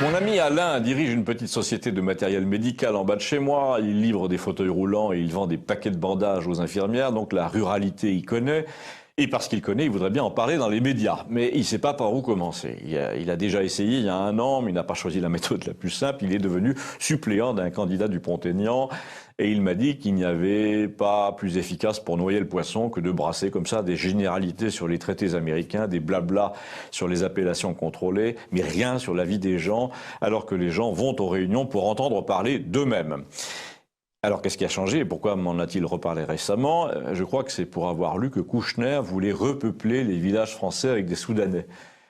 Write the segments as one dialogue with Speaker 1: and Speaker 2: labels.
Speaker 1: Mon ami Alain dirige une petite société de matériel médical en bas de chez moi. Il livre des fauteuils roulants et il vend des paquets de bandages aux infirmières. Donc la ruralité, il connaît. Et parce qu'il connaît, il voudrait bien en parler dans les médias. Mais il ne sait pas par où commencer. Il a déjà essayé il y a 1 an, mais il n'a pas choisi la méthode la plus simple. Il est devenu suppléant d'un candidat du Pont-Aignan. Et il m'a dit qu'il n'y avait pas plus efficace pour noyer le poisson que de brasser comme ça des généralités sur les traités américains, des blablas sur les appellations contrôlées, mais rien sur la vie des gens, alors que les gens vont aux réunions pour entendre parler d'eux-mêmes. Alors qu'est-ce qui a changé et pourquoi m'en a-t-il reparlé récemment? Je crois que c'est pour avoir lu que Kouchner voulait repeupler les villages français avec des Soudanais.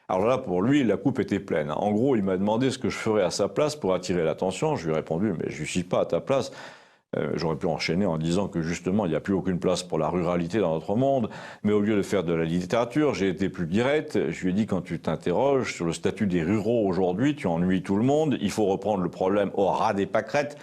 Speaker 1: Alors là, pour lui, la coupe était pleine. En gros, il m'a demandé ce que je ferais à sa place pour attirer l'attention. Je lui ai répondu, mais je ne suis pas à ta place. J'aurais pu enchaîner en disant que justement, il n'y a plus aucune place pour la ruralité dans notre monde. Mais au lieu de faire de la littérature, j'ai été plus direct. Je lui ai dit, quand tu t'interroges sur le statut des ruraux aujourd'hui, tu ennuies tout le monde. Il faut reprendre le problème au ras des pâquerettes.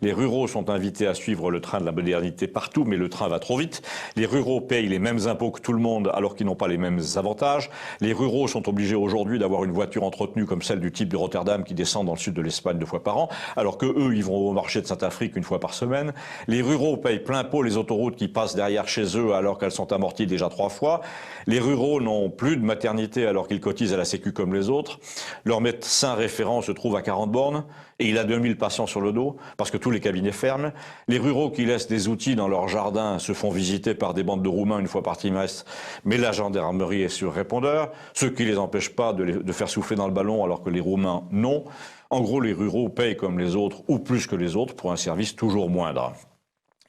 Speaker 1: Les ruraux sont invités à suivre le train de la modernité partout, mais le train va trop vite. Les ruraux payent les mêmes impôts que tout le monde, alors qu'ils n'ont pas les mêmes avantages. Les ruraux sont obligés aujourd'hui d'avoir une voiture entretenue comme celle du type de Rotterdam qui descend dans le sud de l'Espagne 2 fois par an, alors que eux, ils vont au marché de Saint-Afrique 1 fois par semaine. Les ruraux payent plein pot les autoroutes qui passent derrière chez eux alors qu'elles sont amorties déjà 3 fois. Les ruraux n'ont plus de maternité alors qu'ils cotisent à la Sécu comme les autres. Leur médecin référent se trouve à 40 bornes et il a 2000 patients sur le dos parce que tous les cabinets ferment. Les ruraux qui laissent des outils dans leur jardin se font visiter par des bandes de Roumains 1 fois par trimestre, mais la gendarmerie est sur répondeur, ce qui ne les empêche pas de faire souffler dans le ballon alors que les Roumains non. En gros, les ruraux payent comme les autres ou plus que les autres pour un service toujours moindre.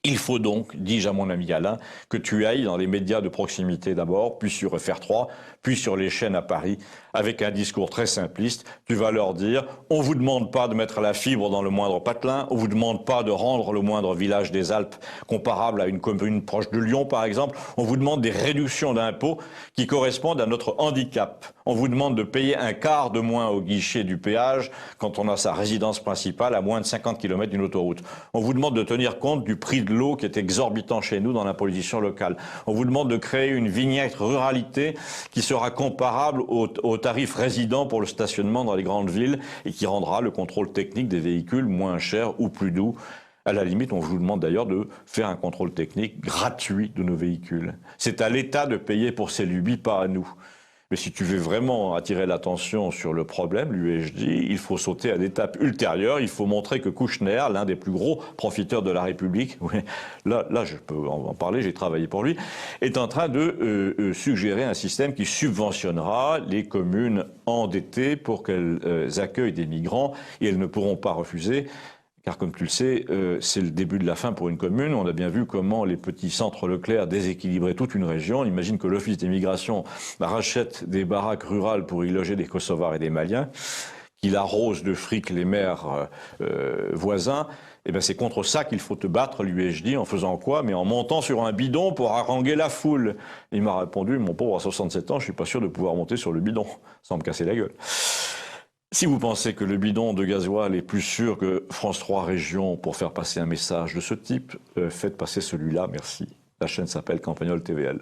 Speaker 1: Il faut donc, dis-je à mon ami Alain, que tu ailles dans les médias de proximité d'abord, puis sur FR3, puis sur les chaînes à Paris, avec un discours très simpliste. Tu vas leur dire, on vous demande pas de mettre la fibre dans le moindre patelin, on vous demande pas de rendre le moindre village des Alpes comparable à une commune proche de Lyon, par exemple. On vous demande des réductions d'impôts qui correspondent à notre handicap. On vous demande de payer un quart de moins au guichet du péage quand on a sa résidence principale à moins de 50 km d'une autoroute. On vous demande de tenir compte du prix de l'eau qui est exorbitant chez nous dans l'imposition locale. On vous demande de créer une vignette ruralité qui sera comparable au tarif résident pour le stationnement dans les grandes villes et qui rendra le contrôle technique des véhicules moins cher ou plus doux. À la limite, on vous demande d'ailleurs de faire un contrôle technique gratuit de nos véhicules. C'est à l'État de payer pour ces lubies, pas à nous. Mais si tu veux vraiment attirer l'attention sur le problème, lui ai-je dit, il faut sauter à l'étape ultérieure. Il faut montrer que Kouchner, l'un des plus gros profiteurs de la République, oui, là je peux en parler, j'ai travaillé pour lui, est en train de suggérer un système qui subventionnera les communes endettées pour qu'elles accueillent des migrants et elles ne pourront pas refuser. Car comme tu le sais, c'est le début de la fin pour une commune. On a bien vu comment les petits centres Leclerc déséquilibraient toute une région. On imagine que l'Office des migrations rachète des baraques rurales pour y loger des Kosovars et des Maliens, qu'il arrose de fric les maires voisins. Eh bien, c'est contre ça qu'il faut te battre, lui ai-je dit, en faisant quoi? Mais en montant sur un bidon pour haranguer la foule. Il m'a répondu, mon pauvre, à 67 ans, je suis pas sûr de pouvoir monter sur le bidon, sans me casser la gueule. Si vous pensez que le bidon de gasoil est plus sûr que France 3 Régions pour faire passer un message de ce type, faites passer celui-là, merci. La chaîne s'appelle Campagnol TVL.